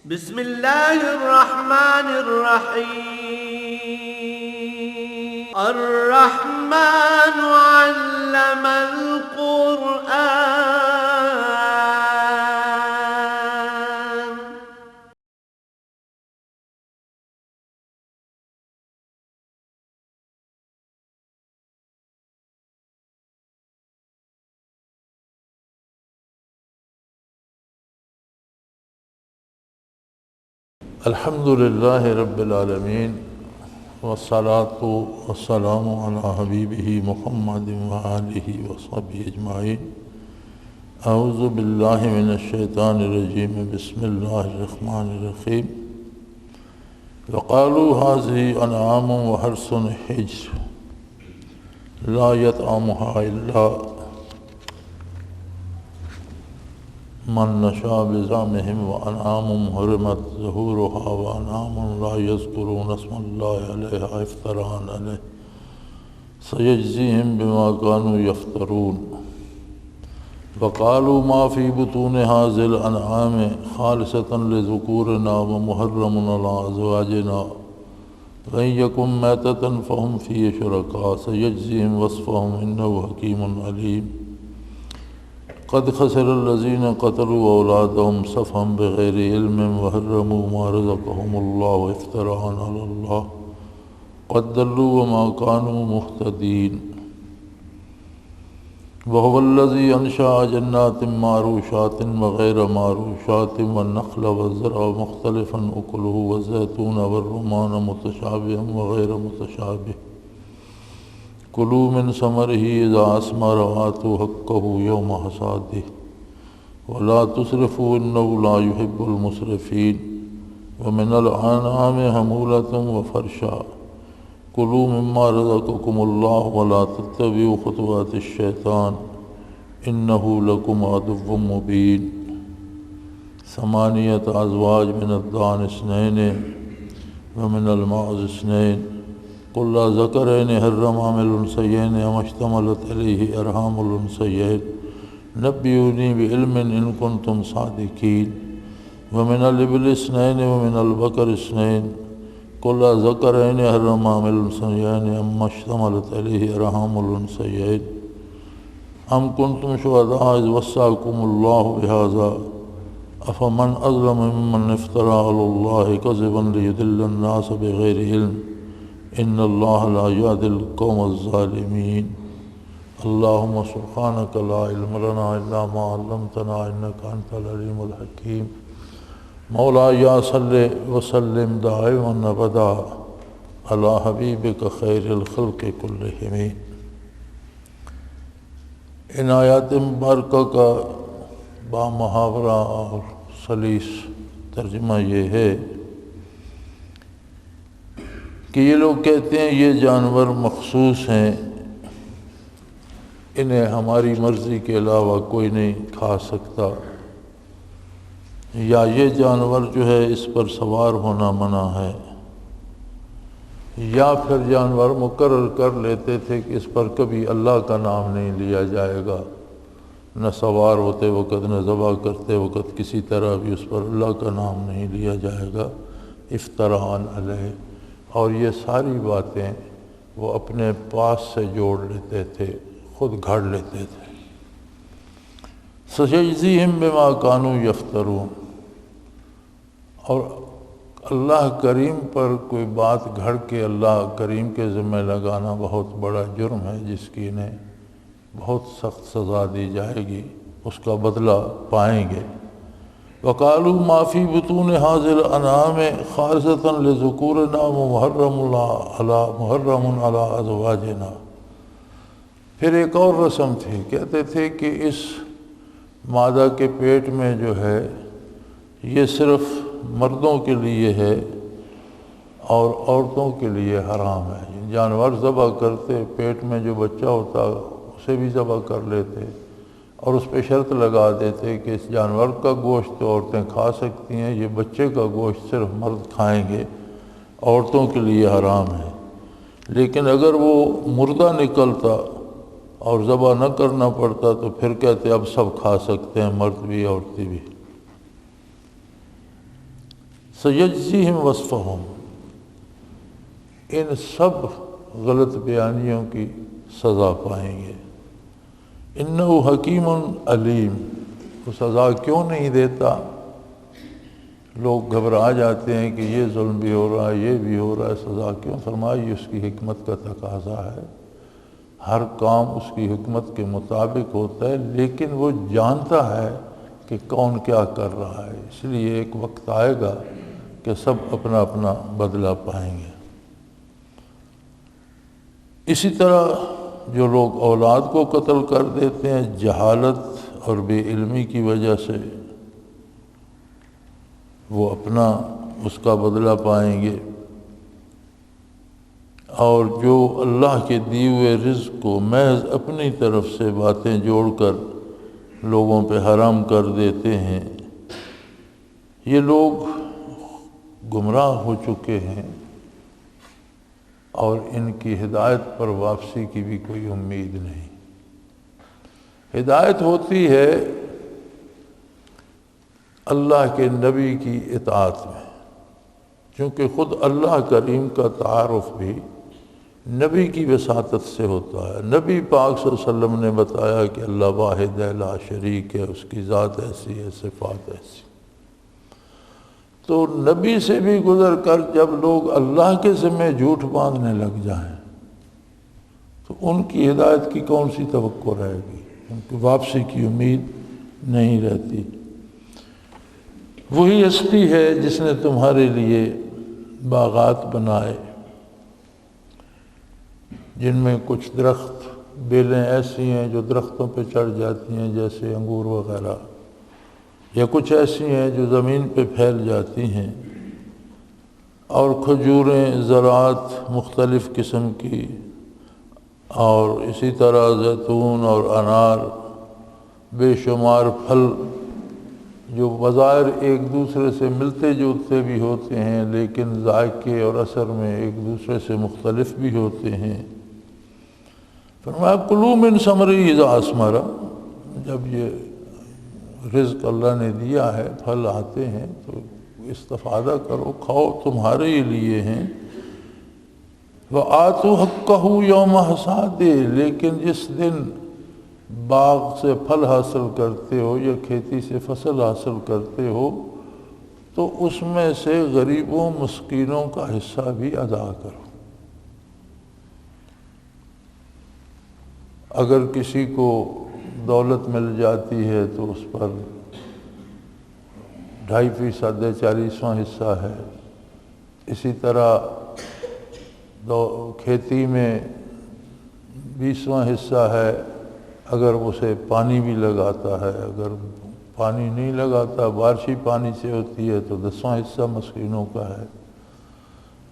بسم الله الرحمن الرحيم. الرحمن علم القرآن. الحمد لله رب العالمين والصلاة والسلام على حبيبه محمد وآله وصحبه أجمعين. أعوذ بالله من الشيطان الرجيم. بسم الله الرحمن الرحيم. وقالوا هذه أنعام وحرث حجر لا يطعمها إلا من نشاء بزعمهم وأنعام حرمت ظهورها وأنعام لا يذكرون اسم الله عليها افتراء عليه سيجزيهم بما كانوا يفترون. وقالوا ما في بطون هذه الأنعام خالصة لذكورنا ومحرم على أزواجنا وإن يكن ميتة فهم فيه شركاء سيجزيهم وصفهم إنه حكيم عليم. قد خسر الذين قتلوا أولادهم سفها بغير علم وحرموا ما رزقهم الله افتراء على الله قد ضلوا وما كانوا مهتدين. وهو الذي أنشأ جنات معروشات وغير معروشات والنخل والزرع مختلفا أكله والزيتون والرمان متشابها وغير متشابه كلوا من ثمره إذا أثمر وآتوا حقه يوم حصاده ولا تسرفوا إنه لا يحب المسرفين. ومن الأنعام حمولة وفرشا كلوا مما رزقكم الله ولا تتبعوا خطوات الشيطان إنه لكم عدو مبين. 8 أزواج من الضأن 2 ومن المعز 2 قل لا ذكرين حرم أم الأنثيين أم اشتملت عليه أرحام الأنثيين نبئوني بعلم إن كنتم صادقين. ومن الإبل 2 ومن البقر 2 قل لا ذكرين حرم أم الأنثيين أم اشتملت عليه أرحام الأنثيين أم كنتم شهداء إذ وصاكم الله بهذا أفمن أظلم ممن افترى على الله كذبا ليضل الناس بغير علم إن الله لا يهدي القوم الظالمين. اللهم سبحانك لا علم لنا إلا ما علمتنا إنك أنت العليم الحكيم. مولاي صل وسلم دائما أبدا على حبيبك خير الخلق كلهم. ان آیات مبارکہ کا بامحاورہ اور سلیس ترجمہ یہ ہے کہ یہ لوگ کہتے ہیں یہ جانور مخصوص ہیں، انہیں ہماری مرضی کے علاوہ کوئی نہیں کھا سکتا، یا یہ جانور جو ہے اس پر سوار ہونا منع ہے، یا پھر جانور مقرر کر لیتے تھے کہ اس پر کبھی اللہ کا نام نہیں لیا جائے گا، نہ سوار ہوتے وقت نہ ذبح کرتے وقت کسی طرح بھی اس پر اللہ کا نام نہیں لیا جائے گا افتراء علیہ. اور یہ ساری باتیں وہ اپنے پاس سے جوڑ لیتے تھے، خود گھڑ لیتے تھے. سَيَجْزِيهِمْ بِمَا كَانُوا يَفْتَرُونَ. اور اللہ کریم پر کوئی بات گھڑ کے اللہ کریم کے ذمہ لگانا بہت بڑا جرم ہے، جس کی انہیں بہت سخت سزا دی جائے گی، اس کا بدلہ پائیں گے. وقالوا ما في بطون هذه الانعام خالصة لذكورنا ومحرم على ازواجنا. پھر ایک اور رسم تھی، کہتے تھے کہ اس مادہ کے پیٹ میں جو ہے یہ صرف مردوں کے لیے ہے اور عورتوں کے لیے حرام ہے. جانور ذبح کرتے پیٹ میں جو بچہ ہوتا اسے بھی ذبح کر لیتے اور اس پہ شرط لگا دیتے کہ اس جانور کا گوشت تو عورتیں کھا سکتی ہیں، یہ بچے کا گوشت صرف مرد کھائیں گے، عورتوں کے لیے حرام ہے. لیکن اگر وہ مردہ نکلتا اور ذبح نہ کرنا پڑتا تو پھر کہتے اب سب کھا سکتے ہیں، مرد بھی عورتیں بھی. سیجزیہم وصفہم، ان سب غلط بیانیوں کی سزا پائیں گے۔ انہ حکیم علیم، وہ سزا کیوں نہیں دیتا؟ لوگ گھبرا جاتے ہیں کہ یہ ظلم بھی ہو رہا ہے، یہ بھی ہو رہا ہے، سزا کیوں؟ فرمایا یہ اس کی حکمت کا تقاضا ہے، ہر کام اس کی حکمت کے مطابق ہوتا ہے، لیکن وہ جانتا ہے کہ کون کیا کر رہا ہے، اس لیے ایک وقت آئے گا کہ سب اپنا اپنا بدلہ پائیں گے۔ اسی طرح جو لوگ اولاد کو قتل کر دیتے ہیں جہالت اور بے علمی کی وجہ سے، وہ اپنا اس کا بدلہ پائیں گے، اور جو اللہ کے دیے ہوئے رزق کو محض اپنی طرف سے باتیں جوڑ کر لوگوں پہ حرام کر دیتے ہیں، یہ لوگ گمراہ ہو چکے ہیں، اور ان کی ہدایت پر واپسی کی بھی کوئی امید نہیں۔ ہدایت ہوتی ہے اللہ کے نبی کی اطاعت میں، چونکہ خود اللہ کریم کا تعارف بھی نبی کی وساطت سے ہوتا ہے۔ نبی پاک صلی اللہ علیہ وسلم نے بتایا کہ اللہ واحد ہے، لا شریک ہے، اس کی ذات ایسی ہے، صفات ایسی۔ تو نبی سے بھی گزر کر جب لوگ اللہ کے ذمہ جھوٹ باندھنے لگ جائیں تو ان کی ہدایت کی کون سی توقع رہے گی؟ ان کی واپسی کی امید نہیں رہتی۔ وہی ہستی ہے جس نے تمہارے لیے باغات بنائے، جن میں کچھ درخت بیلیں ایسی ہیں جو درختوں پہ چڑھ جاتی ہیں جیسے انگور وغیرہ، یا کچھ ایسی ہیں جو زمین پہ پھیل جاتی ہیں، اور کھجوریں، زراعت مختلف قسم کی، اور اسی طرح زیتون اور انار، بے شمار پھل جو بظاہر ایک دوسرے سے ملتے جلتے بھی ہوتے ہیں لیکن ذائقے اور اثر میں ایک دوسرے سے مختلف بھی ہوتے ہیں۔ فرمایا کلوا من ثمرہ اذا اثمر، جب یہ رزق اللہ نے دیا ہے، پھل آتے ہیں تو استفادہ کرو، کھاؤ، تمہارے ہی لیے ہیں۔ وَآتُوا حَقَّهُ يَوْمَ حَصَادِهِ، لیکن جس دن باغ سے پھل حاصل کرتے ہو یا کھیتی سے فصل حاصل کرتے ہو تو اس میں سے غریبوں مسکینوں کا حصہ بھی ادا کرو۔ اگر کسی کو دولت مل جاتی ہے تو اس پر 2.5% ہے، 40واں حصہ ہے۔ اسی طرح کھیتی میں 20واں حصہ ہے اگر اسے پانی بھی لگاتا ہے، اگر پانی نہیں لگاتا، بارشی پانی سے ہوتی ہے تو 10واں حصہ مسکینوں کا ہے۔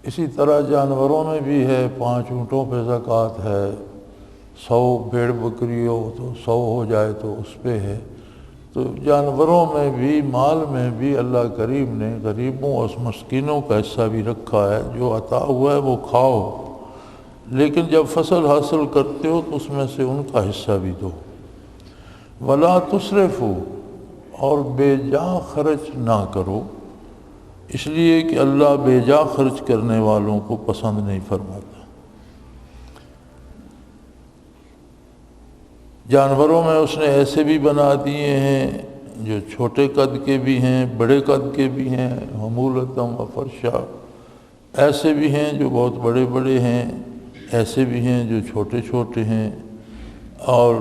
اسی طرح جانوروں میں بھی ہے، 5 اونٹوں پہ زکوٰۃ ہے، 100 بھیڑ بکری ہو تو 100 ہو جائے تو اس پہ ہے۔ تو جانوروں میں بھی، مال میں بھی اللہ کریم نے غریبوں اور مسکینوں کا حصہ بھی رکھا ہے۔ جو عطا ہوا ہے وہ کھاؤ، لیکن جب فصل حاصل کرتے ہو تو اس میں سے ان کا حصہ بھی دو۔ وَلَا تُسْرِفُوا، اور بے جا خرچ نہ کرو، اس لیے کہ اللہ بے جا خرچ کرنے والوں کو پسند نہیں فرماتا۔ جانوروں میں اس نے ایسے بھی بنا دیے ہیں جو چھوٹے قد کے بھی ہیں، بڑے قد کے بھی ہیں، حمولتم و فرشا، ایسے بھی ہیں جو بہت بڑے بڑے ہیں، ایسے بھی ہیں جو چھوٹے چھوٹے ہیں، اور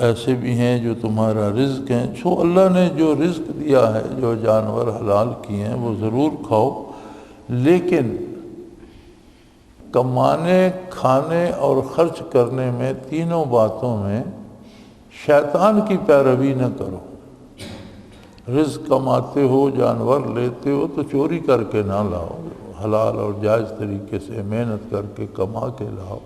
ایسے بھی ہیں جو تمہارا رزق ہیں۔ سو اللہ نے جو رزق دیا ہے، جو جانور حلال کیے ہیں وہ ضرور کھاؤ، لیکن کمانے، کھانے اور خرچ کرنے میں، تینوں باتوں میں شیطان کی پیروی نہ کرو۔ رزق کماتے ہو، جانور لیتے ہو تو چوری کر کے نہ لاؤ، حلال اور جائز طریقے سے محنت کر کے کما کے لاؤ۔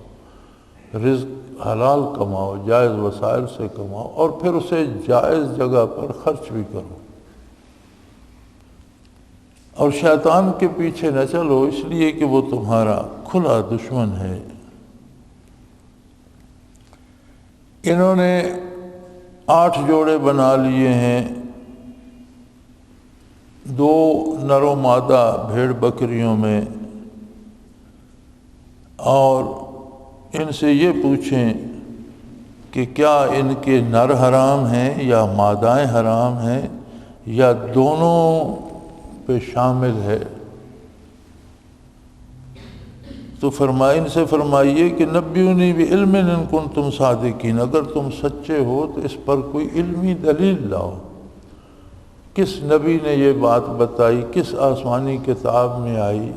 رزق حلال کماؤ، جائز وسائل سے کماؤ، اور پھر اسے جائز جگہ پر خرچ بھی کرو، اور شیطان کے پیچھے نہ چلو، اس لیے کہ وہ تمہارا کھلا دشمن ہے۔ انہوں نے 8 جوڑے بنا لیے ہیں دو نر و مادہ بھیڑ بکریوں میں اور ان سے یہ پوچھیں کہ کیا ان کے نر حرام ہیں یا مادائیں حرام ہیں یا دونوں پہ شامل ہے؟ تو ان سے فرمائیے کہ نبیونی بعلم ان کنتم صادقین، اگر تم سچے ہو تو اس پر کوئی علمی دلیل لاؤ۔ کس نبی نے یہ بات بتائی؟ کس آسمانی کتاب میں آئی؟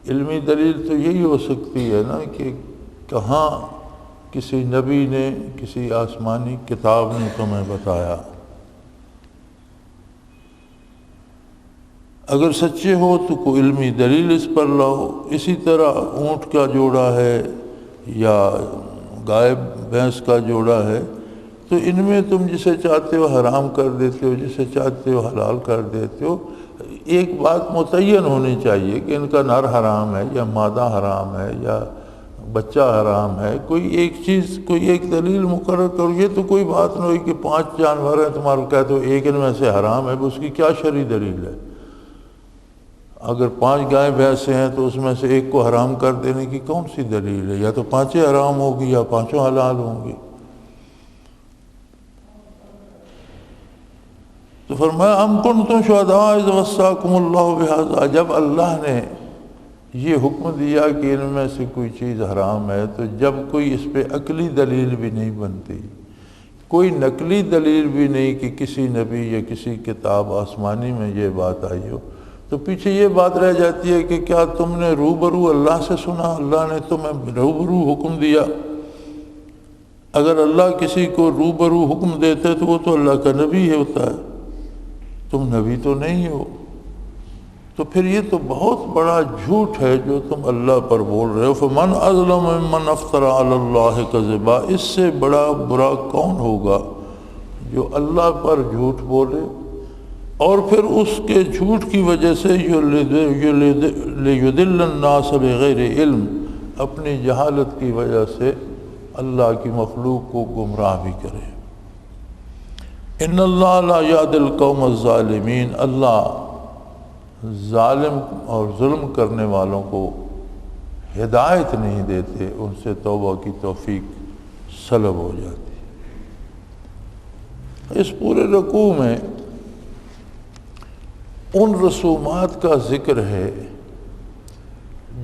علمی دلیل تو یہی ہو سکتی ہے نا کہ کہاں کسی نبی نے، کسی آسمانی کتاب نے تمہیں بتایا۔ اگر سچے ہو تو کوئی علمی دلیل اس پر لاؤ۔ اسی طرح اونٹ کا جوڑا ہے یا گائے بھینس کا جوڑا ہے تو ان میں تم جسے چاہتے ہو حرام کر دیتے ہو، جسے چاہتے ہو حلال کر دیتے ہو۔ ایک بات متعین ہونی چاہیے کہ ان کا نر حرام ہے یا مادہ حرام ہے یا بچہ حرام ہے۔ کوئی ایک چیز، کوئی ایک دلیل مقرر کرو۔ یہ تو کوئی بات نہ ہوئی کہ 5 جانور ہیں تمہارا، کہتے ہو ایک ان میں سے حرام ہے، اس کی کیا شرعی دلیل ہے؟ اگر 5 گائے بھینسیں ہیں تو اس میں سے ایک کو حرام کر دینے کی کون سی دلیل ہے؟ یا تو 5 حرام ہوگی یا 5 حلال ہوں گی۔ تو فرمایا ام کنتم شہداء اذ وصاکم اللہ بہذا، جب اللہ نے یہ حکم دیا کہ ان میں سے کوئی چیز حرام ہے تو جب کوئی اس پہ عقلی دلیل بھی نہیں بنتی، کوئی نقلی دلیل بھی نہیں کہ کسی نبی یا کسی کتاب آسمانی میں یہ بات آئی ہو، تو پیچھے یہ بات رہ جاتی ہے کہ کیا تم نے روبرو اللہ سے سنا؟ اللہ نے تمہیں روبرو حکم دیا۔ اگر اللہ کسی کو روبرو حکم دیتے تو وہ تو اللہ کا نبی ہوتا ہے، تم نبی تو نہیں ہو۔ تو پھر یہ تو بہت بڑا جھوٹ ہے جو تم اللہ پر بول رہے ہو۔ فمن اظلم ممن افترى علی اللہ کذبا، اس سے بڑا برا کون ہوگا جو اللہ پر جھوٹ بولے اور پھر اس کے جھوٹ کی وجہ سے لیضل الناس بغیر علم، اپنی جہالت کی وجہ سے اللہ کی مخلوق کو گمراہ بھی کرے۔ ان اللہ لا یہدی القوم الظالمین، اللہ ظالم اور ظلم کرنے والوں کو ہدایت نہیں دیتے، ان سے توبہ کی توفیق سلب ہو جاتی ہے۔ اس پورے رکوع میں ان رسومات کا ذکر ہے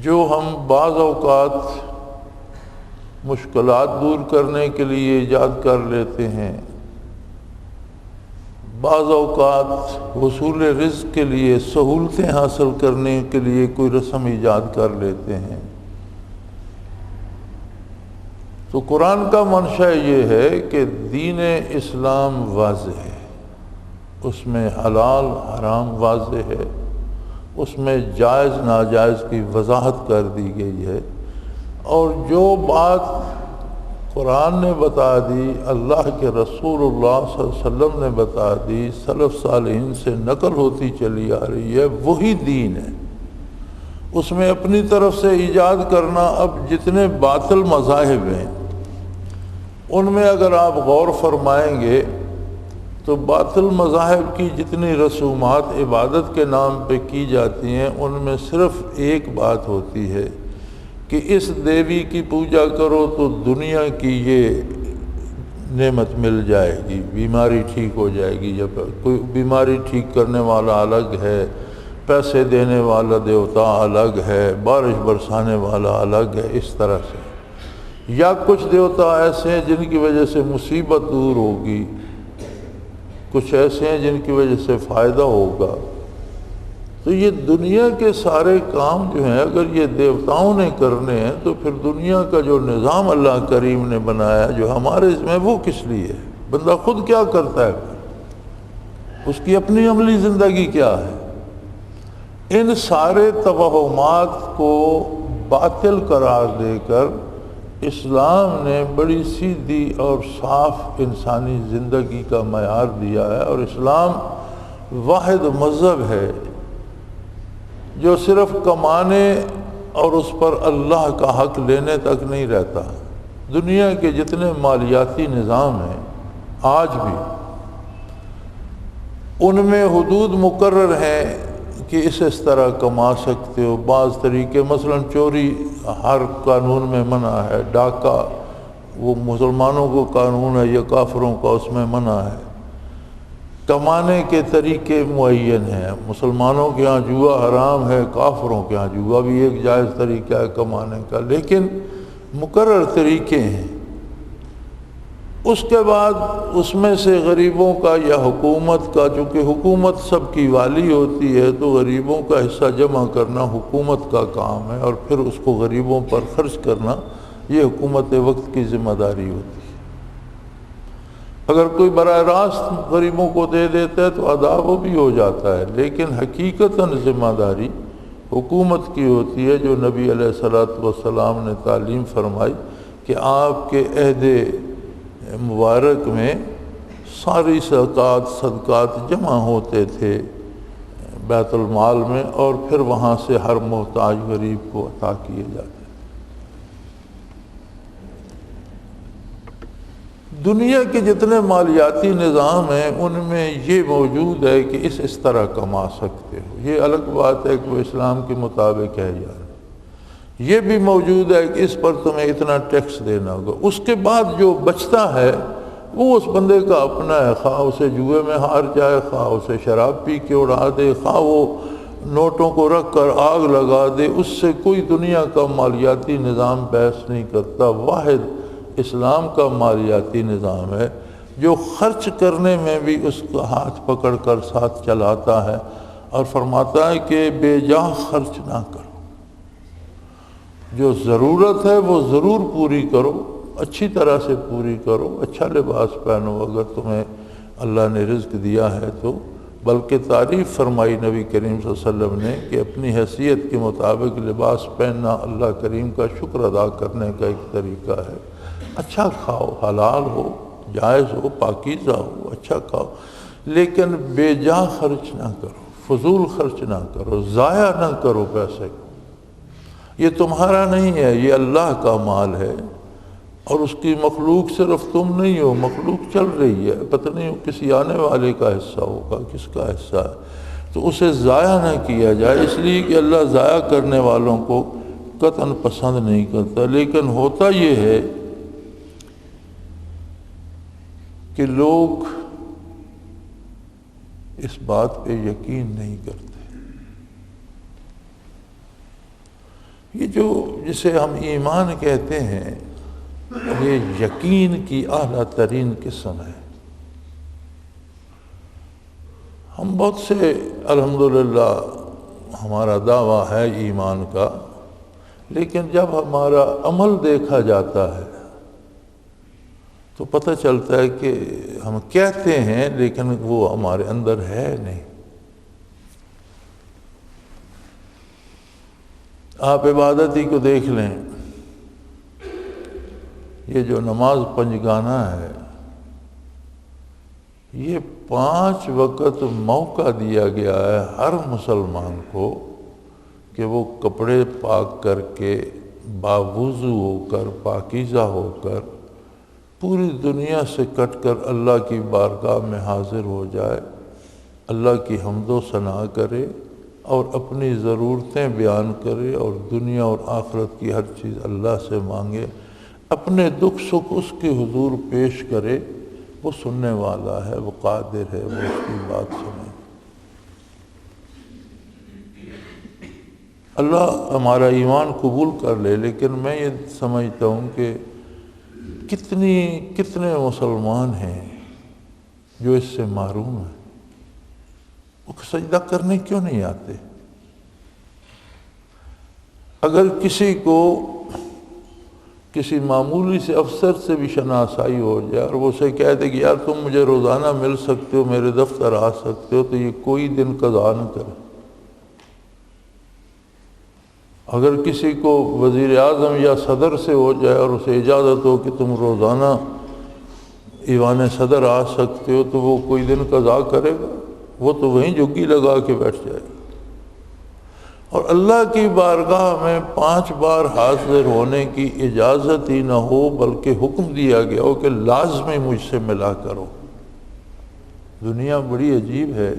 جو ہم بعض اوقات مشکلات دور کرنے کے لیے ایجاد کر لیتے ہیں، بعض اوقات حصول رزق کے لیے، سہولتیں حاصل کرنے کے لیے کوئی رسم ایجاد کر لیتے ہیں۔ تو قرآن کا منشا یہ ہے کہ دین اسلام واضح ہے، اس میں حلال حرام واضح ہے، اس میں جائز ناجائز کی وضاحت کر دی گئی ہے، اور جو بات قرآن نے بتا دی، اللہ کے رسول اللہ صلی اللہ علیہ وسلم نے بتا دی، سلف صالحین سے نقل ہوتی چلی آ رہی ہے، وہی دین ہے۔ اس میں اپنی طرف سے ایجاد کرنا، اب جتنے باطل مذاہب ہیں ان میں اگر آپ غور فرمائیں گے تو باطل مذاہب کی جتنی رسومات عبادت کے نام پہ کی جاتی ہیں ان میں صرف ایک بات ہوتی ہے کہ اس دیوی کی پوجا کرو تو دنیا کی یہ نعمت مل جائے گی، بیماری ٹھیک ہو جائے گی، یا کوئی بیماری ٹھیک کرنے والا الگ ہے، پیسے دینے والا دیوتا الگ ہے، بارش برسانے والا الگ ہے، اس طرح سے۔ یا کچھ دیوتا ایسے ہیں جن کی وجہ سے مصیبت دور ہوگی، کچھ ایسے ہیں جن کی وجہ سے فائدہ ہوگا۔ تو یہ دنیا کے سارے کام جو ہیں اگر یہ دیوتاؤں نے کرنے ہیں تو پھر دنیا کا جو نظام اللہ کریم نے بنایا جو ہمارے اس میں، وہ کس لیے ہے؟ بندہ خود کیا کرتا ہے، اس کی اپنی عملی زندگی کیا ہے؟ ان سارے توہمات کو باطل قرار دے کر اسلام نے بڑی سیدھی اور صاف انسانی زندگی کا معیار دیا ہے، اور اسلام واحد مذہب ہے جو صرف کمانے اور اس پر اللہ کا حق لینے تک نہیں رہتا۔ دنیا کے جتنے مالیاتی نظام ہیں آج بھی، ان میں حدود مقرر ہیں کہ اس طرح کما سکتے ہو. بعض طریقے مثلا چوری ہر قانون میں منع ہے، ڈاکہ وہ مسلمانوں کو قانون ہے یا کافروں کا اس میں منع ہے. کمانے کے طریقے معین ہیں، مسلمانوں کے ہاں جوا حرام ہے، کافروں کے ہاں جوا بھی ایک جائز طریقہ ہے کمانے کا، لیکن مقرر طریقے ہیں. اس کے بعد اس میں سے غریبوں کا یا حکومت کا، چونکہ حکومت سب کی والی ہوتی ہے تو غریبوں کا حصہ جمع کرنا حکومت کا کام ہے، اور پھر اس کو غریبوں پر خرچ کرنا یہ حکومت وقت کی ذمہ داری ہوتی ہے. اگر کوئی براہ راست غریبوں کو دے دیتا ہے تو ادا وہ بھی ہو جاتا ہے، لیکن حقیقتاً ذمہ داری حکومت کی ہوتی ہے، جو نبی علیہ الصلوۃ والسلام نے تعلیم فرمائی کہ آپ کے عہد مبارک میں ساری صدقات جمع ہوتے تھے بیت المال میں، اور پھر وہاں سے ہر محتاج غریب کو عطا کیے جاتے. دنیا کے جتنے مالیاتی نظام ہیں ان میں یہ موجود ہے کہ اس طرح کما سکتے ہو. یہ الگ بات ہے کہ وہ اسلام کے مطابق ہے یا نہیں. یہ بھی موجود ہے کہ اس پر تمہیں اتنا ٹیکس دینا ہوگا. اس کے بعد جو بچتا ہے وہ اس بندے کا اپنا ہے، خواہ اسے جوئے میں ہار جائے، خواہ اسے شراب پی کے اڑا دے، خواہ وہ نوٹوں کو رکھ کر آگ لگا دے، اس سے کوئی دنیا کا مالیاتی نظام بحث نہیں کرتا. واحد اسلام کا مالیاتی نظام ہے جو خرچ کرنے میں بھی اس کا ہاتھ پکڑ کر ساتھ چلاتا ہے اور فرماتا ہے کہ بے جا خرچ نہ کرو، جو ضرورت ہے وہ ضرور پوری کرو، اچھی طرح سے پوری کرو، اچھا لباس پہنو اگر تمہیں اللہ نے رزق دیا ہے تو. بلکہ تعریف فرمائی نبی کریم صلی اللہ علیہ وسلم نے کہ اپنی حیثیت کے مطابق لباس پہننا اللہ کریم کا شکر ادا کرنے کا ایک طریقہ ہے. اچھا کھاؤ، حلال ہو، جائز ہو، پاکیزہ ہو، اچھا کھاؤ، لیکن بے جا خرچ نہ کرو، فضول خرچ نہ کرو، ضائع نہ کرو پیسے کو. یہ تمہارا نہیں ہے، یہ اللہ کا مال ہے، اور اس کی مخلوق صرف تم نہیں ہو، مخلوق چل رہی ہے، پتہ نہیں وہ کسی آنے والے کا حصہ ہوگا، کس کا حصہ ہے. تو اسے ضائع نہ کیا جائے، اس لیے کہ اللہ ضائع کرنے والوں کو قطعاً پسند نہیں کرتا. لیکن ہوتا یہ ہے کہ لوگ اس بات پہ یقین نہیں کرتے. یہ جو جسے ہم ایمان کہتے ہیں یہ یقین کی اعلیٰ ترین قسم ہے. ہم بہت سے الحمدللہ ہمارا دعویٰ ہے ایمان کا، لیکن جب ہمارا عمل دیکھا جاتا ہے تو پتہ چلتا ہے کہ ہم کہتے ہیں لیکن وہ ہمارے اندر ہے نہیں. آپ عبادت ہی کو دیکھ لیں، یہ جو نماز پنجگانہ ہے یہ 5 وقت موقع دیا گیا ہے ہر مسلمان کو کہ وہ کپڑے پاک کر کے باوضو ہو کر پاکیزہ ہو کر پوری دنیا سے کٹ کر اللہ کی بارگاہ میں حاضر ہو جائے، اللہ کی حمد و ثنا کرے اور اپنی ضرورتیں بیان کرے اور دنیا اور آخرت کی ہر چیز اللہ سے مانگے، اپنے دکھ سکھ اس کے حضور پیش کرے. وہ سننے والا ہے، وہ قادر ہے، وہ اس کی بات سنے. اللہ ہمارا ایمان قبول کر لے. لیکن میں یہ سمجھتا ہوں کہ کتنے مسلمان ہیں جو اس سے محروم ہیں. وہ سجدہ کرنے کیوں نہیں آتے؟ اگر کسی کو کسی معمولی سے افسر سے بھی شناسائی ہو جائے اور وہ اسے کہہ دے کہ یار تم مجھے روزانہ مل سکتے ہو، میرے دفتر آ سکتے ہو، تو یہ کوئی دن قضا نہ کرے. اگر کسی کو وزیر اعظم یا صدر سے ہو جائے اور اسے اجازت ہو کہ تم روزانہ ایوان صدر آ سکتے ہو، تو وہ کوئی دن قضا کرے گا؟ وہ تو وہیں جھگی لگا کے بیٹھ جائے گا. اور اللہ کی بارگاہ میں 5 بار حاضر ہونے کی اجازت ہی نہ ہو بلکہ حکم دیا گیا ہو کہ لازمی مجھ سے ملا کرو. دنیا بڑی عجیب ہے،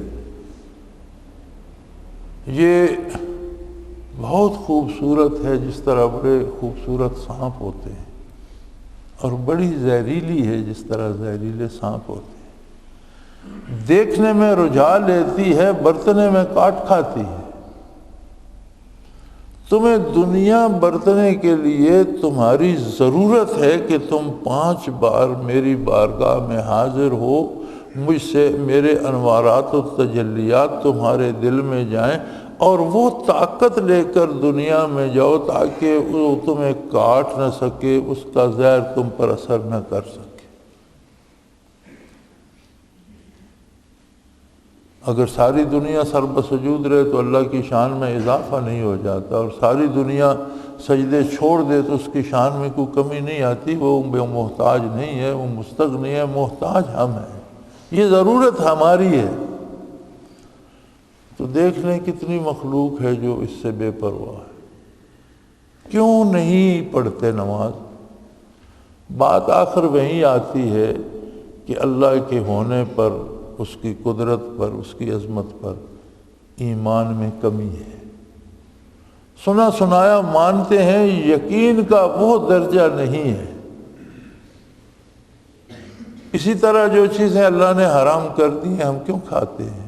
یہ بہت خوبصورت ہے، جس طرح بڑے خوبصورت سانپ ہوتے ہیں، اور بڑی زہریلی ہے جس طرح زہریلے سانپ ہوتے ہیں، دیکھنے میں رجھا لیتی ہے، برتنے میں کاٹ کھاتی ہے۔ تمہیں دنیا برتنے کے لیے تمہاری ضرورت ہے کہ تم 5 بار میری بارگاہ میں حاضر ہو، مجھ سے میرے انوارات و تجلیات تمہارے دل میں جائیں، اور وہ طاقت لے کر دنیا میں جاؤ تاکہ وہ تمہیں کاٹ نہ سکے، اس کا زہر تم پر اثر نہ کر سکے۔ اگر ساری دنیا سر بسجود رہے تو اللہ کی شان میں اضافہ نہیں ہو جاتا، اور ساری دنیا سجدے چھوڑ دے تو اس کی شان میں کوئی کمی نہیں آتی۔ وہ محتاج نہیں ہے، وہ مستغنی ہے، محتاج ہم ہیں، یہ ضرورت ہماری ہے۔ تو دیکھ لیں کتنی مخلوق ہے جو اس سے بے پرواہ ہے۔ کیوں نہیں پڑھتے نماز؟ بات آخر وہیں آتی ہے کہ اللہ کے ہونے پر، اس کی قدرت پر، اس کی عظمت پر ایمان میں کمی ہے۔ سنا سنایا مانتے ہیں، یقین کا وہ درجہ نہیں ہے۔ اسی طرح جو چیزیں اللہ نے حرام کر دی ہیں ہم کیوں کھاتے ہیں؟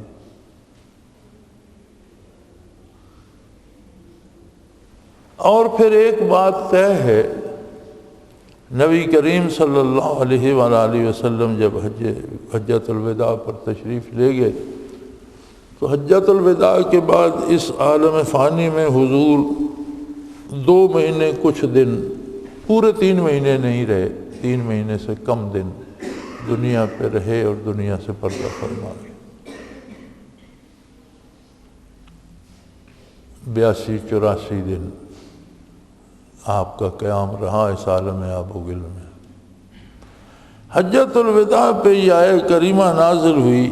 اور پھر ایک بات طے ہے، نبی کریم صلی اللہ علیہ وآلہ وسلم جب حجۃ الوداع پر تشریف لے گئے تو حجۃ الوداع کے بعد اس عالم فانی میں حضور 2 مہینے کچھ دن، پورے 3 مہینے نہیں رہے، 3 مہینے سے کم دن دنیا پہ رہے اور دنیا سے پردہ فرما گئے۔ 82-84 دن آپ کا قیام رہا اس عالم آب و گل میں۔ حجۃ الوداع پہ یہ آیت کریمہ نازل ہوئی،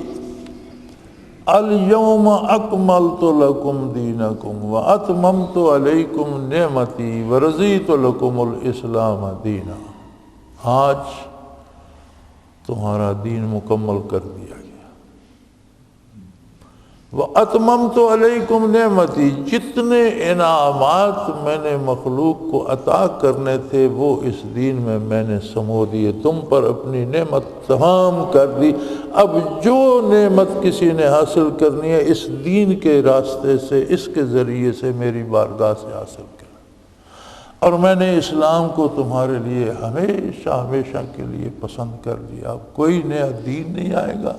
الیوم اکملت لکم دینکم واتممت علیکم نعمتی ورضیت لکم الاسلام دینا۔ آج تمہارا دین مکمل کر دیا گیا۔ وَأَتْمَمْتُ عَلَيْكُمْ نِعْمَتِي، جتنے انعامات میں نے مخلوق کو عطا کرنے تھے وہ اس دین میں نے سمو دیے، تم پر اپنی نعمت تمام کر دی۔ اب جو نعمت کسی نے حاصل کرنی ہے اس دین کے راستے سے، اس کے ذریعے سے میری بارگاہ سے حاصل کر، اور میں نے اسلام کو تمہارے لیے ہمیشہ ہمیشہ کے لیے پسند کر دیا۔ اب کوئی نیا دین نہیں آئے گا،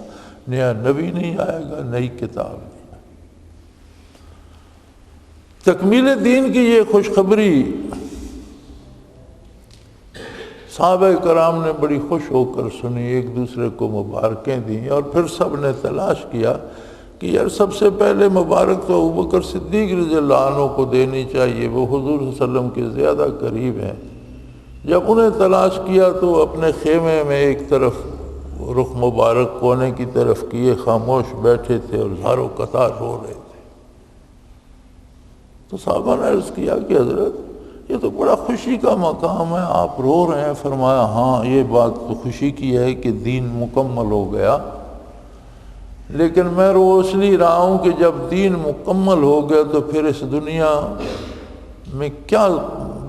نیا نبی نہیں آئے گا، نئی کتاب نہیں۔ تکمیل دین کی یہ خوشخبری صحابہ کرام نے بڑی خوش ہو کر سنی، ایک دوسرے کو مبارکیں دیں، اور پھر سب نے تلاش کیا کہ یار سب سے پہلے مبارک تو ابوبکر صدیق رضی اللہ عنہ کو دینی چاہیے، وہ حضور صلی اللہ علیہ وسلم کے زیادہ قریب ہیں۔ جب انہیں تلاش کیا تو اپنے خیمے میں ایک طرف رخ مبارک کونے کی طرف کیے خاموش بیٹھے تھے اور زاروں قطار رو رہے تھے۔ تو صحابہ نے عرض کیا کہ حضرت یہ تو بڑا خوشی کا مقام ہے، آپ رو رہے ہیں۔ فرمایا ہاں یہ بات تو خوشی کی ہے کہ دین مکمل ہو گیا، لیکن میں رو اس لیے رہا ہوں کہ جب دین مکمل ہو گیا تو پھر اس دنیا میں کیا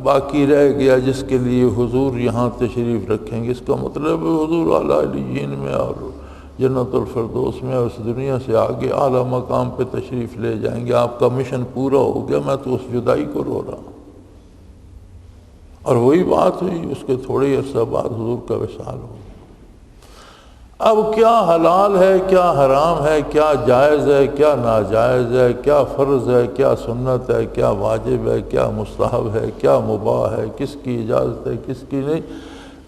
باقی رہ گیا جس کے لیے حضور یہاں تشریف رکھیں گے؟ اس کا مطلب ہے حضور اعلیٰ علیین میں اور جنت الفردوس میں اس دنیا سے آگے اعلیٰ مقام پہ تشریف لے جائیں گے، آپ کا مشن پورا ہو گیا۔ میں تو اس جدائی کو رو رہا ہوں۔ اور وہی بات ہوئی، اس کے تھوڑے عرصہ بعد حضور کا وصال ہو گیا۔ اب کیا حلال ہے، کیا حرام ہے، کیا جائز ہے، کیا ناجائز ہے، کیا فرض ہے، کیا سنت ہے، کیا واجب ہے، کیا مستحب ہے، کیا مباح ہے، کس کی اجازت ہے، کس کی نہیں،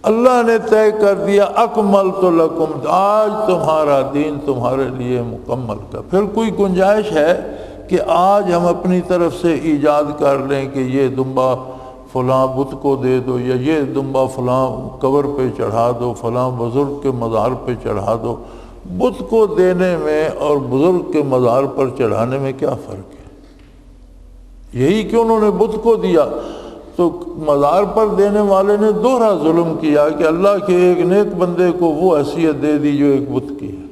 اللہ نے طے کر دیا اکملت لکم، آج تمہارا دین تمہارے لیے مکمل کا۔ پھر کوئی گنجائش ہے کہ آج ہم اپنی طرف سے ایجاد کر لیں کہ یہ دمبا فلاں بت کو دے دو، یا یہ دمبا فلاں قبر پہ چڑھا دو، فلاں بزرگ کے مزار پہ چڑھا دو؟ بت کو دینے میں اور بزرگ کے مزار پر چڑھانے میں کیا فرق ہے؟ یہی کہ انہوں نے بت کو دیا تو مزار پر دینے والے نے دوہرا ظلم کیا کہ اللہ کے ایک نیک بندے کو وہ حیثیت دے دی جو ایک بت کی ہے۔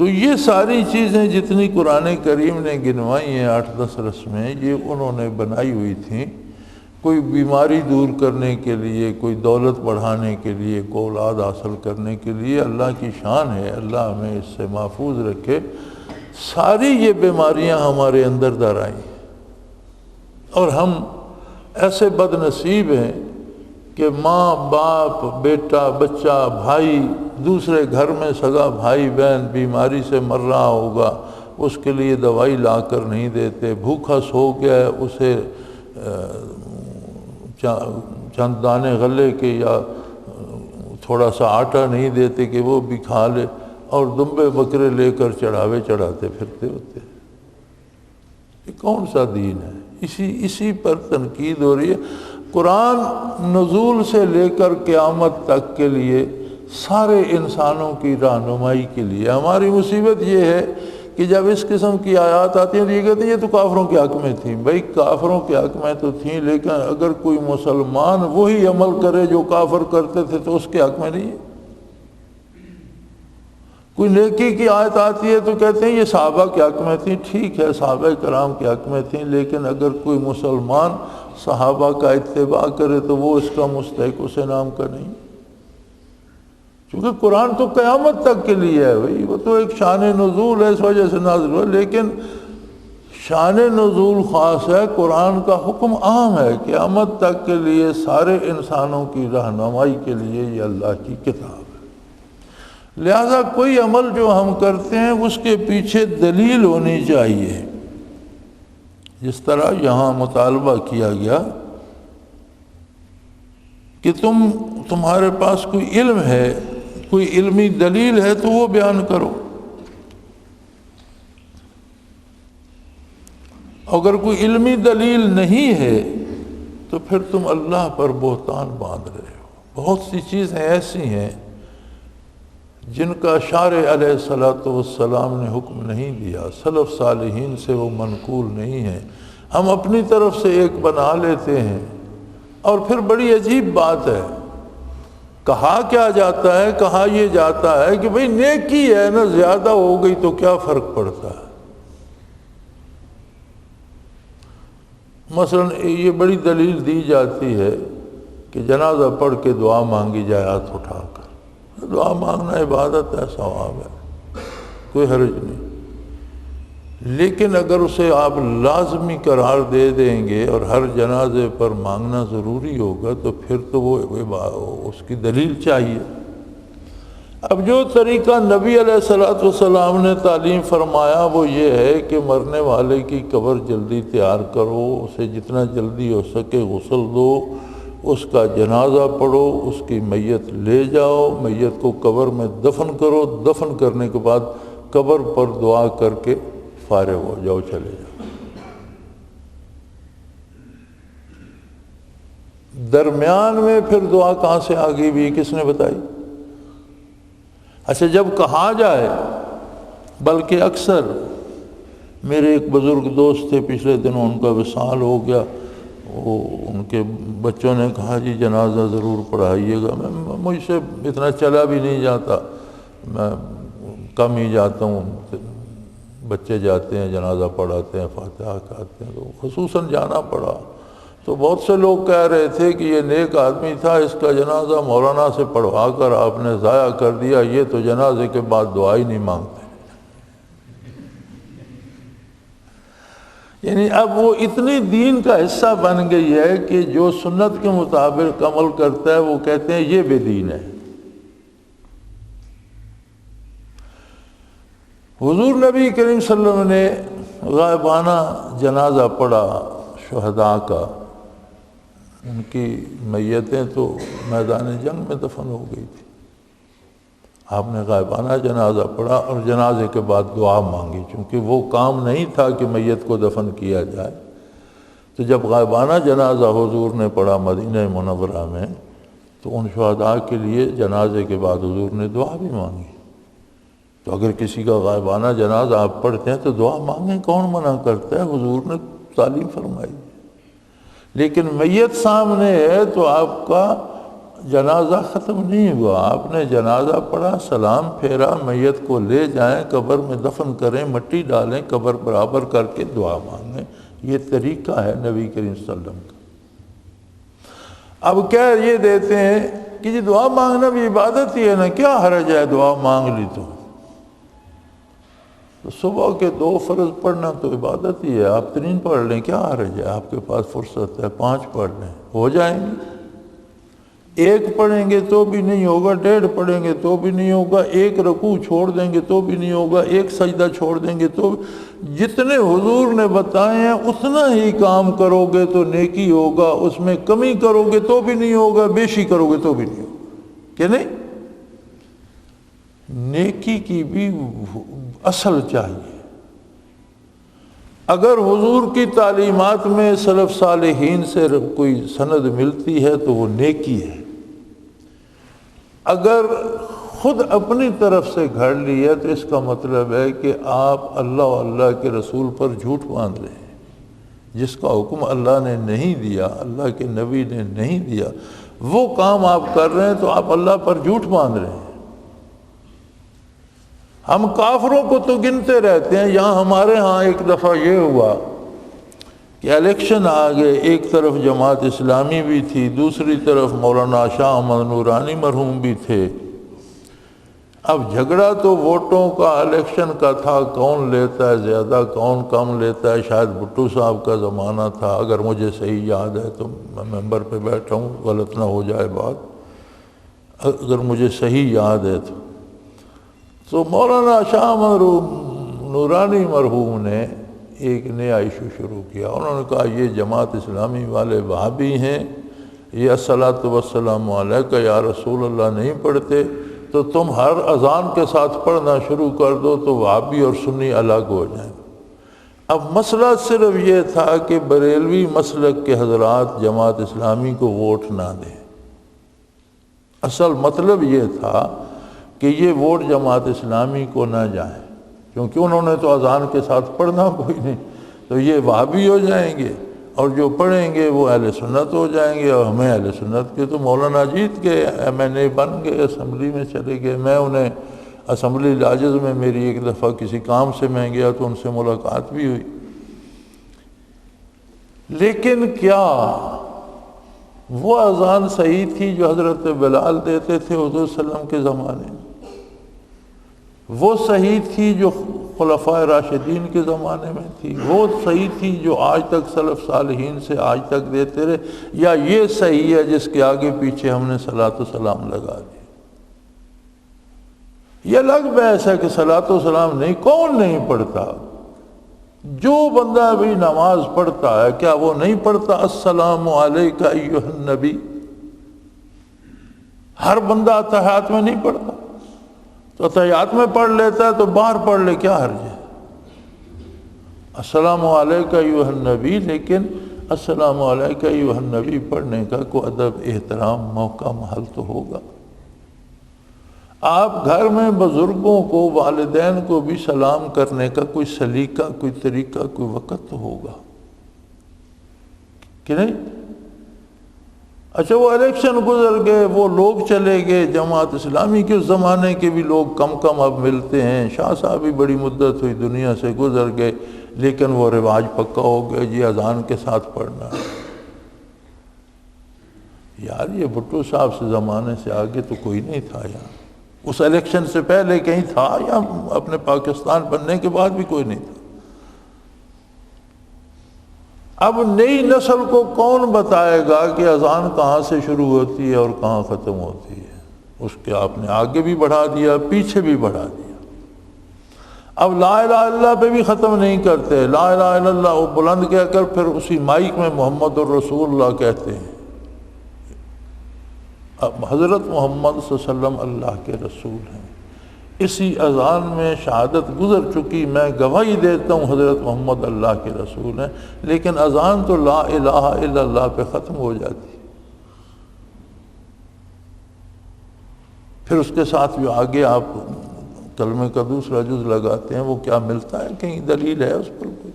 تو یہ ساری چیزیں جتنی قرآن کریم نے گنوائی ہیں 8-10 رسمیں، یہ انہوں نے بنائی ہوئی تھیں کوئی بیماری دور کرنے کے لیے، کوئی دولت بڑھانے کے لیے، کوئی اولاد حاصل کرنے کے لیے۔ اللہ کی شان ہے، اللہ ہمیں اس سے محفوظ رکھے۔ ساری یہ بیماریاں ہمارے اندر در آئیں اور ہم ایسے بد نصیب ہیں کہ ماں باپ بیٹا بچہ بھائی دوسرے گھر میں سگا بھائی بہن بیماری سے مر رہا ہوگا، اس کے لیے دوائی لا کر نہیں دیتے، بھوکا سو گیا ہے اسے چند دانے غلے کے یا تھوڑا سا آٹا نہیں دیتے کہ وہ بھی کھا لے، اور دمبے بکرے لے کر چڑھاوے چڑھاتے پھرتے ہوتے۔ یہ کون سا دین ہے؟ اسی پر تنقید ہو رہی ہے۔ قرآن نزول سے لے کر قیامت تک کے لیے سارے انسانوں کی رہنمائی کے لیے۔ ہماری مصیبت یہ ہے کہ جب اس قسم کی آیات آتی ہیں تو یہ کہتے ہیں یہ تو کافروں کے حق میں تھیں۔ بھائی کافروں کے حق میں تو تھیں، لیکن اگر کوئی مسلمان وہی عمل کرے جو کافر کرتے تھے تو اس کے حق میں نہیں ہے۔ کوئی نیکی کی آیت آتی ہے تو کہتے ہیں یہ صحابہ کے حق میں تھیں، ٹھیک ہے صحابہ کرام کے حق میں تھیں، لیکن اگر کوئی مسلمان صحابہ کا اتباع کرے تو وہ اس کا مستحق اس انعام کا نہیں، کیونکہ قرآن تو قیامت تک کے لیے ہے۔ بھائی وہ تو ایک شان نزول ہے، اس وجہ سے نازل ہوا، لیکن شان نزول خاص ہے، قرآن کا حکم عام ہے، قیامت تک کے لیے سارے انسانوں کی رہنمائی کے لیے یہ اللہ کی کتاب ہے۔ لہذا کوئی عمل جو ہم کرتے ہیں اس کے پیچھے دلیل ہونی چاہیے۔ جس طرح یہاں مطالبہ کیا گیا کہ تمہارے پاس کوئی علم ہے، کوئی علمی دلیل ہے تو وہ بیان کرو، اگر کوئی علمی دلیل نہیں ہے تو پھر تم اللہ پر بہتان باندھ رہے ہو۔ بہت سی چیزیں ایسی ہیں جن کا شارع علیہ السلام نے حکم نہیں دیا، سلف صالحین سے وہ منقول نہیں ہے، ہم اپنی طرف سے ایک بنا لیتے ہیں۔ اور پھر بڑی عجیب بات ہے، کہا کیا جاتا ہے، کہا یہ جاتا ہے کہ بھئی نیکی ہے نا، زیادہ ہو گئی تو کیا فرق پڑتا ہے۔ مثلا یہ بڑی دلیل دی جاتی ہے کہ جنازہ پڑھ کے دعا مانگی جائے ہاتھ اٹھا کر۔ دعا مانگنا عبادت ہے، ثواب ہے، کوئی حرج نہیں، لیکن اگر اسے آپ لازمی قرار دے دیں گے اور ہر جنازے پر مانگنا ضروری ہوگا تو پھر تو وہ اس کی دلیل چاہیے۔ اب جو طریقہ نبی علیہ السلام نے تعلیم فرمایا وہ یہ ہے کہ مرنے والے کی قبر جلدی تیار کرو، اسے جتنا جلدی ہو سکے غسل دو، اس کا جنازہ پڑھو، اس کی میت لے جاؤ، میت کو قبر میں دفن کرو، دفن کرنے کے بعد قبر پر دعا کر کے فارغ ہو جاؤ، چلے جاؤ۔ درمیان میں پھر دعا کہاں سے آ گئی بھی کس نے بتائی؟ اچھا جب کہا جائے، بلکہ اکثر میرے ایک بزرگ دوست تھے، پچھلے دنوں ان کا وصال ہو گیا، وہ ان کے بچوں نے کہا جی جنازہ ضرور پڑھائیے گا۔ مجھ سے اتنا چلا بھی نہیں جاتا، میں کم ہی جاتا ہوں، بچے جاتے ہیں جنازہ پڑھاتے ہیں فاتحہ کہتے ہیں، تو خصوصاً جانا پڑا۔ تو بہت سے لوگ کہہ رہے تھے کہ یہ نیک آدمی تھا، اس کا جنازہ مولانا سے پڑھوا کر آپ نے ضائع کر دیا، یہ تو جنازے کے بعد دعا ہی نہیں مانگتے۔ یعنی اب وہ اتنی دین کا حصہ بن گئی ہے کہ جو سنت کے مطابق عمل کرتا ہے وہ کہتے ہیں یہ بے دین ہے۔ حضور نبی کریم صلی اللہ علیہ وسلم نے غائبانہ جنازہ پڑھا شہداء کا، ان کی میتیں تو میدان جنگ میں دفن ہو گئی تھی، آپ نے غائبانہ جنازہ پڑھا اور جنازے کے بعد دعا مانگی، چونکہ وہ کام نہیں تھا کہ میت کو دفن کیا جائے۔ تو جب غائبانہ جنازہ حضور نے پڑھا مدینہ منورہ میں تو ان شہداء کے لیے جنازے کے بعد حضور نے دعا بھی مانگی۔ تو اگر کسی کا غائبانہ جنازہ آپ پڑھتے ہیں تو دعا مانگیں، کون منع کرتا ہے؟ حضور نے تعلیم فرمائی۔ لیکن میت سامنے ہے تو آپ کا جنازہ ختم نہیں ہوا، آپ نے جنازہ پڑھا، سلام پھیرا، میت کو لے جائیں، قبر میں دفن کریں، مٹی ڈالیں، قبر برابر کر کے دعا مانگیں۔ یہ طریقہ ہے نبی کریم صلی اللہ علیہ وسلم کا۔ اب کیا یہ دیتے ہیں کہ جی دعا مانگنا بھی عبادت ہی ہے نا، کیا حرج ہے دعا مانگ لی تو صبح کے 2 فرض پڑھنا تو عبادت ہی ہے، آپ 3 پڑھ لیں، کیا حرج ہے، آپ کے پاس فرصت ہے، 5 پڑھ لیں، ہو جائیں گے۔ 1 پڑھیں گے تو بھی نہیں ہوگا، 1.5 پڑھیں گے تو بھی نہیں ہوگا، 1 رکوع چھوڑ دیں گے تو بھی نہیں ہوگا، 1 سجدہ چھوڑ دیں گے تو جتنے حضور نے بتائے ہیں اتنا ہی کام کرو گے تو نیکی ہوگا، اس میں کمی کرو گے تو بھی نہیں ہوگا، بیشی کرو گے تو بھی نہیں ہوگا، کہ نہیں؟ نیکی کی بھی اصل چاہیے۔ اگر حضور کی تعلیمات میں سلف صالحین سے کوئی سند ملتی ہے تو وہ نیکی ہے، اگر خود اپنی طرف سے گھڑ لی ہے تو اس کا مطلب ہے کہ آپ اللہ اور اللہ کے رسول پر جھوٹ باندھ رہے ہیں، جس کا حکم اللہ نے نہیں دیا، اللہ کے نبی نے نہیں دیا، وہ کام آپ کر رہے ہیں تو آپ اللہ پر جھوٹ باندھ رہے ہیں۔ ہم کافروں کو تو گنتے رہتے ہیں، یہاں ہمارے ہاں ایک دفعہ یہ ہوا کہ الیکشن آ گئے، ایک طرف جماعت اسلامی بھی تھی، دوسری طرف مولانا شاہ احمد نورانی مرحوم بھی تھے۔ اب جھگڑا تو ووٹوں کا الیکشن کا تھا، کون لیتا ہے زیادہ، کون کم لیتا ہے، شاید بھٹو صاحب کا زمانہ تھا اگر مجھے صحیح یاد ہے، تو میں ممبر پہ بیٹھا ہوں، غلط نہ ہو جائے بات، اگر مجھے صحیح یاد ہے تو مولانا شاہ احمد نورانی مرحوم نے ایک نیا ایشو شروع کیا۔ انہوں نے کہا یہ جماعت اسلامی والے وہابی ہیں، یہ الصلاۃ والسلام علیکہ یا رسول اللہ نہیں پڑھتے، تو تم ہر اذان کے ساتھ پڑھنا شروع کر دو تو وہابی اور سنی الگ ہو جائیں۔ اب مسئلہ صرف یہ تھا کہ بریلوی مسلک کے حضرات جماعت اسلامی کو ووٹ نہ دیں، اصل مطلب یہ تھا کہ یہ ووٹ جماعت اسلامی کو نہ جائیں، کیونکہ انہوں نے تو اذان کے ساتھ پڑھنا کوئی نہیں، تو یہ وہابی ہو جائیں گے اور جو پڑھیں گے وہ اہل سنت ہو جائیں گے، اور ہمیں اہل سنت کے تو مولانا جیت گئے، MNA بن گئے، اسمبلی میں چلے گئے۔ میں انہیں اسمبلی لاجز میں میری ایک دفعہ کسی کام سے میں گیا تو ان سے ملاقات بھی ہوئی۔ لیکن کیا وہ اذان صحیح تھی جو حضرت بلال دیتے تھے حضور صلی اللہ علیہ وسلم کے زمانے میں؟ وہ صحیح تھی جو خلفائے راشدین کے زمانے میں تھی؟ وہ صحیح تھی جو آج تک سلف صالحین سے آج تک دیتے رہے؟ یا یہ صحیح ہے جس کے آگے پیچھے ہم نے صلاۃ و سلام لگا دی؟ یہ الگ بحث ہے کہ صلاۃ و سلام نہیں، کون نہیں پڑھتا؟ جو بندہ بھی نماز پڑھتا ہے کیا وہ نہیں پڑھتا السلام علیکہ ایھا النبی؟ ہر بندہ اتحیات میں نہیں پڑھتا، تو اتحیات میں پڑھ لیتا ہے تو باہر پڑھ لے، کیا حرج ہے؟ السلام علیکہ ایھا النبی، لیکن السلام علیکہ ایھا النبی پڑھنے کا کوئی ادب، احترام، موقع، محل تو ہوگا۔ آپ گھر میں بزرگوں کو، والدین کو بھی سلام کرنے کا کوئی سلیقہ، کوئی طریقہ، کوئی وقت تو ہوگا کہ نہیں؟ اچھا وہ الیکشن گزر گئے، وہ لوگ چلے گئے، جماعت اسلامی کے اس زمانے کے بھی لوگ کم کم اب ملتے ہیں، شاہ صاحب بھی بڑی مدت ہوئی دنیا سے گزر گئے، لیکن وہ رواج پکا ہو گیا جی اذان کے ساتھ پڑھنا۔ یار یہ بھٹو صاحب سے زمانے سے آگے تو کوئی نہیں تھا یار، اس الیکشن سے پہلے کہیں تھا یا اپنے پاکستان بننے کے بعد بھی کوئی نہیں تھا؟ اب نئی نسل کو کون بتائے گا کہ اذان کہاں سے شروع ہوتی ہے اور کہاں ختم ہوتی ہے؟ اس کے آپ نے آگے بھی بڑھا دیا، پیچھے بھی بڑھا دیا۔ اب لا الہ الا اللہ پہ بھی ختم نہیں کرتے، لا الہ الا اللہ وہ بلند کہہ کر پھر اسی مائک میں محمد الرسول اللہ کہتے ہیں۔ اب حضرت محمد صلی اللہ علیہ وسلم اللہ کے رسول ہیں، اسی اذان میں شہادت گزر چکی، میں گواہی دیتا ہوں حضرت محمد اللہ کے رسول ہیں، لیکن اذان تو لا الہ الا اللہ پہ ختم ہو جاتی۔ پھر اس کے ساتھ جو آگے آپ کلمے کا دوسرا جز لگاتے ہیں وہ کیا ملتا ہے؟ کہیں دلیل ہے اس پر کوئی؟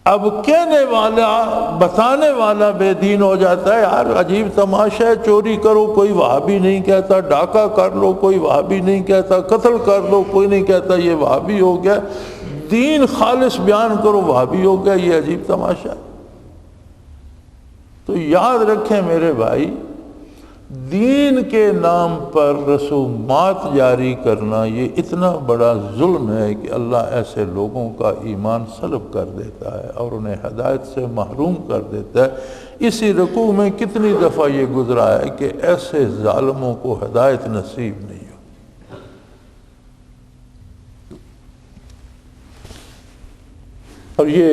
اب کہنے والا بتانے والا بے دین ہو جاتا ہے. یار عجیب تماشا ہے, چوری کرو کوئی وہابی نہیں کہتا, ڈاکہ کر لو کوئی وہابی نہیں کہتا, قتل کر لو کوئی نہیں کہتا یہ وہابی ہو گیا, دین خالص بیان کرو وہابی ہو گیا. یہ عجیب تماشا ہے. تو یاد رکھیں میرے بھائی, دین کے نام پر رسومات جاری کرنا یہ اتنا بڑا ظلم ہے کہ اللہ ایسے لوگوں کا ایمان سلب کر دیتا ہے اور انہیں ہدایت سے محروم کر دیتا ہے. اسی رکوع میں کتنی دفعہ یہ گزرا ہے کہ ایسے ظالموں کو ہدایت نصیب نہیں ہو. اور یہ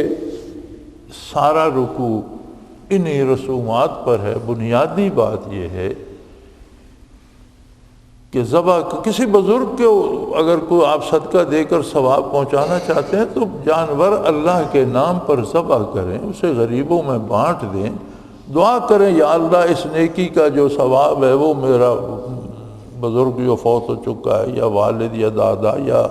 سارا رکوع انہی رسومات پر ہے. بنیادی بات یہ ہے کہ ذبح کسی بزرگ کو اگر کوئی آپ صدقہ دے کر ثواب پہنچانا چاہتے ہیں تو جانور اللہ کے نام پر ذبح کریں, اسے غریبوں میں بانٹ دیں, دعا کریں یا اللہ اس نیکی کا جو ثواب ہے وہ میرا بزرگ جو فوت ہو چکا ہے یا والد یا دادا یا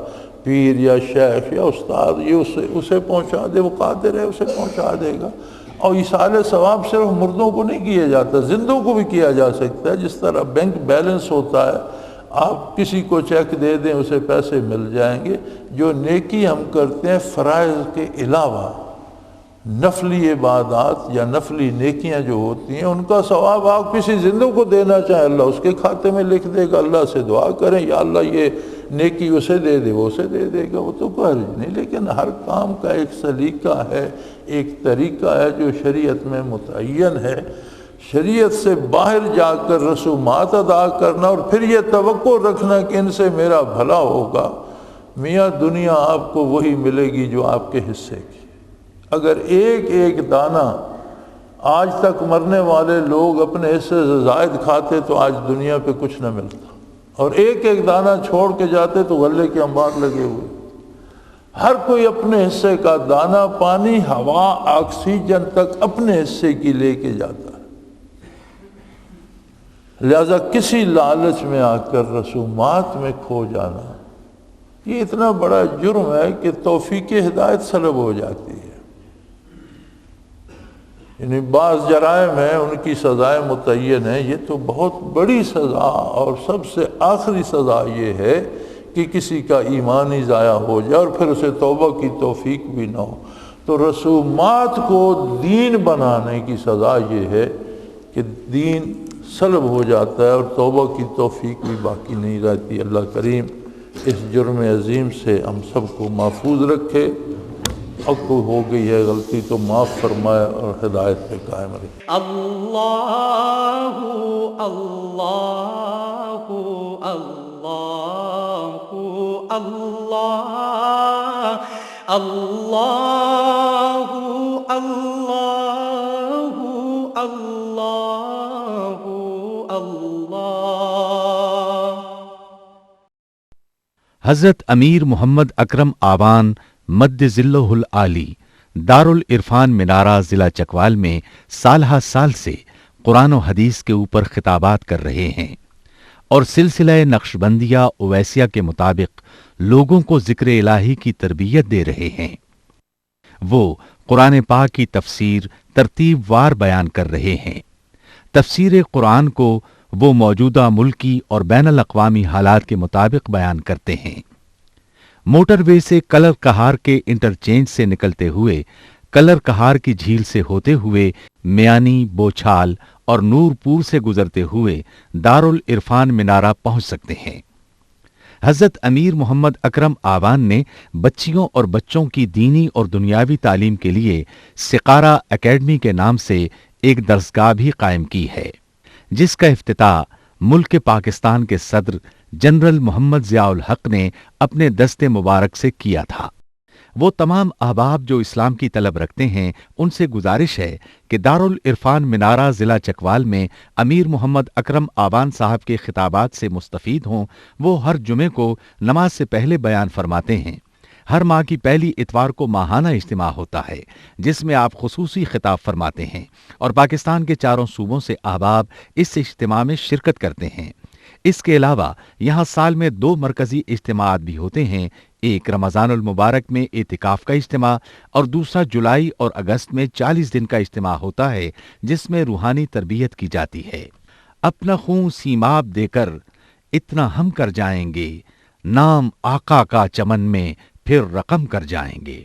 پیر یا شیخ یا استاد یہ اسے پہنچا دے, وہ قادر ہے اسے پہنچا دے گا. اور ایصال ثواب صرف مردوں کو نہیں کیا جاتا, زندوں کو بھی کیا جا سکتا ہے. جس طرح بینک بیلنس ہوتا ہے, آپ کسی کو چیک دے دیں اسے پیسے مل جائیں گے. جو نیکی ہم کرتے ہیں فرائض کے علاوہ, نفلی عبادات یا نفلی نیکیاں جو ہوتی ہیں ان کا ثواب آپ کسی زندوں کو دینا چاہیں اللہ اس کے کھاتے میں لکھ دے گا. اللہ سے دعا کریں یا اللہ یہ نیکی اسے دے دے, وہ اسے دے دے گا, وہ تو کوئی حرج نہیں. لیکن ہر کام کا ایک سلیقہ ہے, ایک طریقہ ہے جو شریعت میں متعین ہے. شریعت سے باہر جا کر رسومات ادا کرنا اور پھر یہ توقع رکھنا کہ ان سے میرا بھلا ہوگا, میاں دنیا آپ کو وہی ملے گی جو آپ کے حصے کی. اگر ایک ایک دانہ آج تک مرنے والے لوگ اپنے حصے سے زائد کھاتے تو آج دنیا پہ کچھ نہ ملتا, اور ایک ایک دانہ چھوڑ کے جاتے تو غلے کے انبار لگے ہوئے. ہر کوئی اپنے حصے کا دانہ پانی ہوا آکسیجن تک اپنے حصے کی لے کے جاتا ہے. لہذا کسی لالچ میں آ کر رسومات میں کھو جانا یہ اتنا بڑا جرم ہے کہ توفیق ہدایت سلب ہو جاتی ہے. یعنی بعض جرائم ہیں ان کی سزائیں متعین ہیں, یہ تو بہت بڑی سزا اور سب سے آخری سزا یہ ہے کہ کسی کا ایمان ہی ضائع ہو جائے اور پھر اسے توبہ کی توفیق بھی نہ ہو. تو رسومات کو دین بنانے کی سزا یہ ہے کہ دین سلب ہو جاتا ہے اور توبہ کی توفیق بھی باقی نہیں رہتی. اللہ کریم اس جرم عظیم سے ہم سب کو محفوظ رکھے. اب کوئی ہو گئی ہے غلطی تو معاف فرمائے اور ہدایت پہ قائم رکھے. اللہ اللہ اللہ اللہ اللہ اللہ اللہ اللہ. حضرت امیر محمد اکرم آوان مد ذلہ العالی دارالعرفان منارہ ضلع چکوال میں سالہ سال سے قرآن و حدیث کے اوپر خطابات کر رہے ہیں اور سلسلہ نقشبندیہ اویسیہ کے مطابق لوگوں کو ذکر الہی کی تربیت دے رہے ہیں. وہ قرآن پاک کی تفسیر ترتیب وار بیان کر رہے ہیں. تفسیر قرآن کو وہ موجودہ ملکی اور بین الاقوامی حالات کے مطابق بیان کرتے ہیں. موٹر وے سے کلر کہار کے انٹرچینج سے نکلتے ہوئے کلر کہار کی جھیل سے ہوتے ہوئے میانی، بوچھال اور نور پور سے گزرتے ہوئے دارالعرفان منارہ پہنچ سکتے ہیں. حضرت امیر محمد اکرم آوان نے بچیوں اور بچوں کی دینی اور دنیاوی تعلیم کے لیے سقارہ اکیڈمی کے نام سے ایک درسگاہ بھی قائم کی ہے، جس کا افتتاح ملک پاکستان کے صدر جنرل محمد ضیاء الحق نے اپنے دست مبارک سے کیا تھا. وہ تمام احباب جو اسلام کی طلب رکھتے ہیں ان سے گزارش ہے کہ دارالعرفان منارہ ضلع چکوال میں امیر محمد اکرم آوان صاحب کے خطابات سے مستفید ہوں. وہ ہر جمعے کو نماز سے پہلے بیان فرماتے ہیں. ہر ماہ کی پہلی اتوار کو ماہانہ اجتماع ہوتا ہے جس میں آپ خصوصی خطاب فرماتے ہیں اور پاکستان کے چاروں صوبوں سے احباب اس اجتماع میں شرکت کرتے ہیں. اس کے علاوہ یہاں سال میں 2 مرکزی اجتماعات بھی ہوتے ہیں، ایک رمضان المبارک میں اعتکاف کا اجتماع اور دوسرا جولائی اور اگست میں 40 دن کا اجتماع ہوتا ہے جس میں روحانی تربیت کی جاتی ہے۔ اپنا خون سیماب دے کر اتنا ہم کر جائیں گے، نام آقا کا چمن میں پھر رقم کر جائیں گے۔